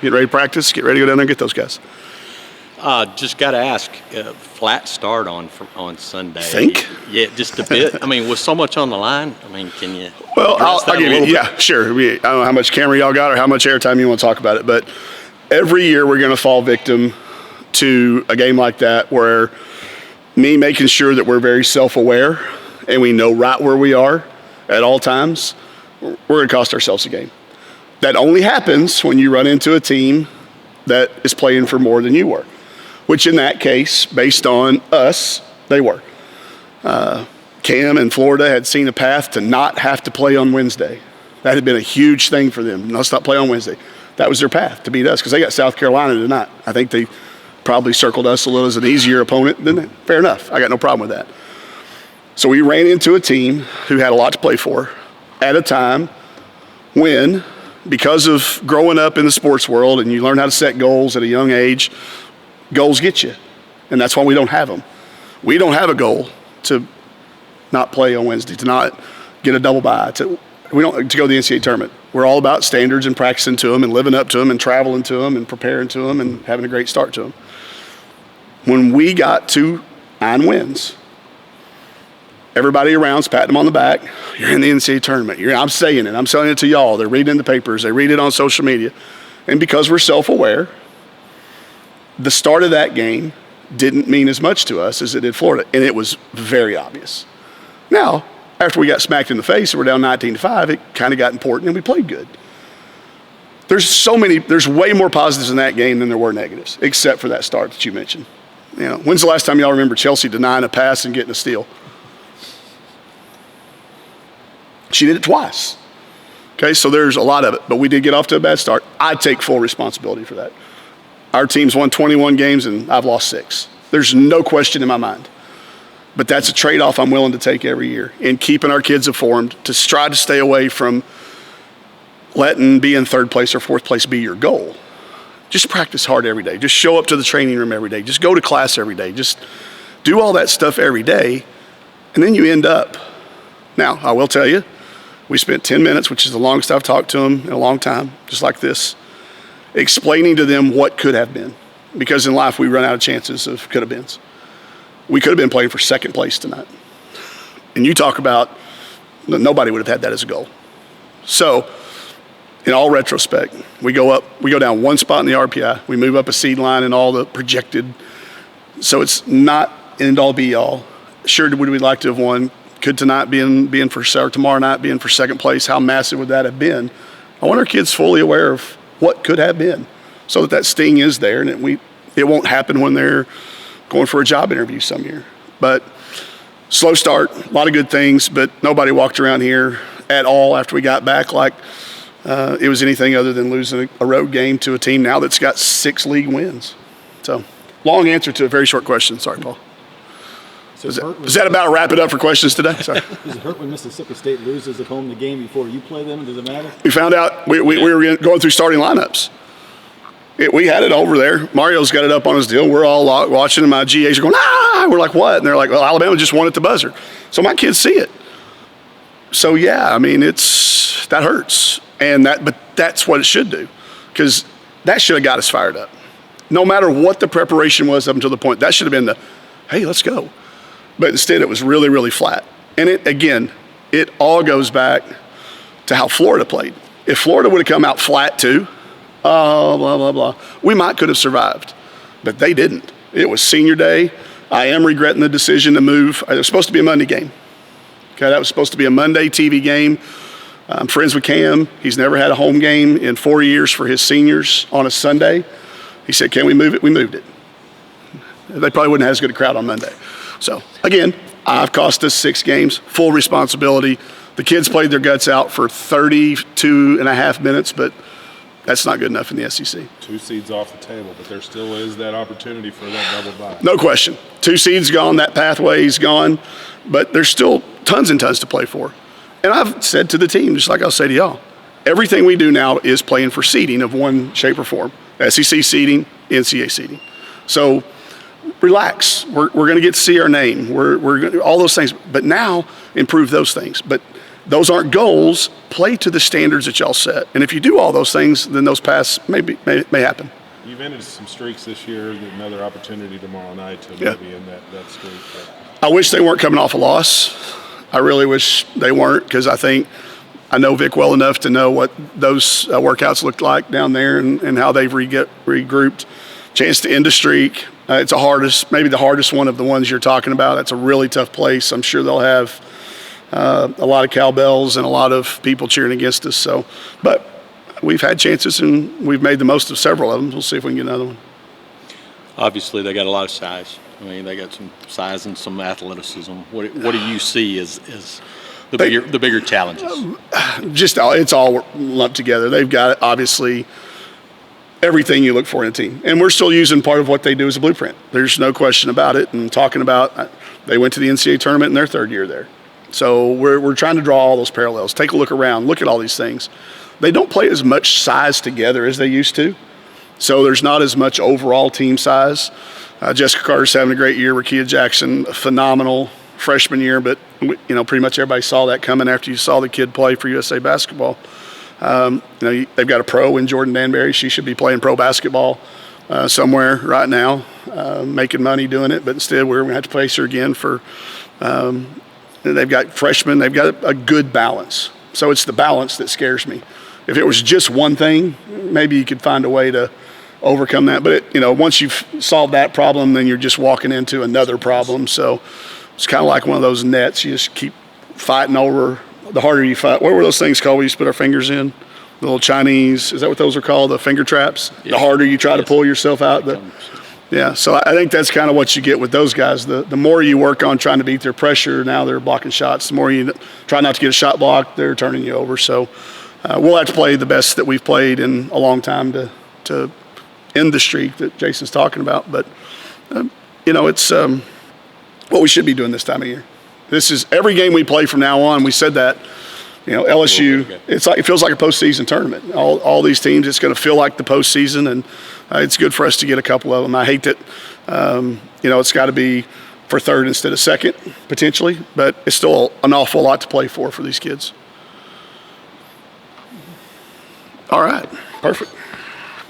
Get ready to practice. Get ready to go down there and get those guys. Just got to ask, flat start on Sunday. Think? Yeah, just a bit. I mean, with so much on the line, I mean, can you? Well, I'll give you. Yeah, sure. I don't know how much camera y'all got or how much airtime you want to talk about it, but every year we're going to fall victim to a game like that where me making sure that we're very self-aware and we know right where we are at all times, we're going to cost ourselves a game. That only happens when you run into a team that is playing for more than you were, which in that case, based on us, they were. Cam and Florida had seen a path to not have to play on Wednesday. That had been a huge thing for them. Let's not play on Wednesday. That was their path to beat us because they got South Carolina tonight. I think they probably circled us a little as an easier opponent than that. Fair enough. I got no problem with that. So we ran into a team who had a lot to play for at a time when, because of growing up in the sports world and you learn how to set goals at a young age, goals get you. And that's why we don't have them. We don't have a goal to not play on Wednesday, to not get a double bye, to go to the NCAA tournament. We're all about standards and practicing to them and living up to them and traveling to them and preparing to them and having a great start to them. When we got to 9 wins, everybody around's patting them on the back. You're in the NCAA tournament. I'm saying it. I'm saying it to y'all. They're reading in the papers. They read it on social media. And because we're self-aware, the start of that game didn't mean as much to us as it did Florida, and it was very obvious. Now, after we got smacked in the face and we're down 19-5, it kind of got important and we played good. There's way more positives in that game than there were negatives, except for that start that you mentioned. When's the last time y'all remember Chelsea denying a pass and getting a steal? She did it twice. Okay, so there's a lot of it, but we did get off to a bad start. I take full responsibility for that. Our team's won 21 games and I've lost 6. There's no question in my mind. But that's a trade-off I'm willing to take every year in keeping our kids informed, to try to stay away from letting being third place or fourth place be your goal. Just practice hard every day. Just show up to the training room every day. Just go to class every day. Just do all that stuff every day, and then you end up. Now, I will tell you, we spent 10 minutes, which is the longest I've talked to them in a long time, just like this, explaining to them what could have been. Because in life, we run out of chances of could have beens. We could have been playing for second place tonight. And you talk about, nobody would have had that as a goal. So, in all retrospect, we go down one spot in the RPI. We move up a seed line in all the projected. So it's not end all be all. Sure, would we like to have won? Could tonight being for, or tomorrow night being for second place, how massive would that have been? I want our kids fully aware of what could have been, so that sting is there, and it won't happen when they're going for a job interview some year. But slow start, a lot of good things, but nobody walked around here at all after we got back like it was anything other than losing a road game to a team now that's got 6 league wins. So, long answer to a very short question. Sorry, Paul. So is that about to wrap it up for questions today? Sorry. Does it hurt when Mississippi State loses at home the game before you play them? Does it matter? We found out we were going through starting lineups. We had it over there. Mario's got it up on his deal. We're all watching, and my GAs are going, ah! We're like, what? And they're like, well, Alabama just won at the buzzer. So my kids see it. So, yeah, I mean, that hurts. But that's what it should do, because that should have got us fired up. No matter what the preparation was up until the point, that should have been the, hey, let's go. But instead, it was really, really flat. And it all goes back to how Florida played. If Florida would have come out flat too, blah, blah, blah, we could have survived. But they didn't. It was senior day. I am regretting the decision to move. It was supposed to be a Monday game. Okay, that was supposed to be a Monday TV game. I'm friends with Cam. He's never had a home game in 4 years for his seniors on a Sunday. He said, can we move it? We moved it. They probably wouldn't have as good a crowd on Monday. So, again, I've cost us 6 games, full responsibility. The kids played their guts out for 32 and a half minutes, but that's not good enough in the SEC. 2 seeds off the table, but there still is that opportunity for that double bye. No question. 2 seeds gone, that pathway's gone, but there's still tons and tons to play for. And I've said to the team, just like I'll say to y'all, everything we do now is playing for seeding of one shape or form. SEC seeding, NCAA seeding. So relax. We're going to get to see our name. We're going to, all those things. But now improve those things. But those aren't goals. Play to the standards that y'all set. And if you do all those things, then those pass may happen. You've ended some streaks this year. Another opportunity tomorrow night to maybe end that streak. I wish they weren't coming off a loss. I really wish they weren't, because I know Vic well enough to know what those workouts looked like down there and how they've regrouped. Chance to end a streak. It's maybe the hardest one of the ones you're talking about. It's a really tough place. I'm sure they'll have a lot of cowbells and a lot of people cheering against us. But we've had chances and we've made the most of several of them. We'll see if we can get another one. Obviously, they got a lot of size. I mean, they got some size and some athleticism. What do you see as the bigger challenges? It's all lumped together. They've got obviously everything you look for in a team, and we're still using part of what they do as a blueprint. There's no question about it. And talking about, they went to the NCAA tournament in their third year there, so we're trying to draw all those parallels. Take a look around, look at all these things. They don't play as much size together as they used to, so there's not as much overall team size. Jessica Carter's having a great year. Rakia Jackson, a phenomenal freshman year, but pretty much everybody saw that coming after you saw the kid play for USA basketball. They've got a pro in Jordan Danbury. She should be playing pro basketball somewhere right now, making money doing it, but instead we're going to have to face her again for they've got freshmen. They've got a good balance. So it's the balance that scares me. If it was just one thing, maybe you could find a way to overcome that. But once you've solved that problem, then you're just walking into another problem. So it's kind of like one of those nets. You just keep fighting over. The harder you fight. What were those things called we used to put our fingers in? The little Chinese. Is that what those are called? The finger traps? Yeah. The harder you try to pull yourself out. So I think that's kind of what you get with those guys. The more you work on trying to beat their pressure, now they're blocking shots. The more you try not to get a shot blocked, they're turning you over. So we'll have to play the best that we've played in a long time to end the streak that Jason's talking about. But, it's what we should be doing this time of year. This is every game we play from now on. We said that, LSU, it feels like a postseason tournament. All these teams, it's going to feel like the postseason, and it's good for us to get a couple of them. I hate that, it's got to be for third instead of second, potentially, but it's still an awful lot to play for these kids. All right, perfect.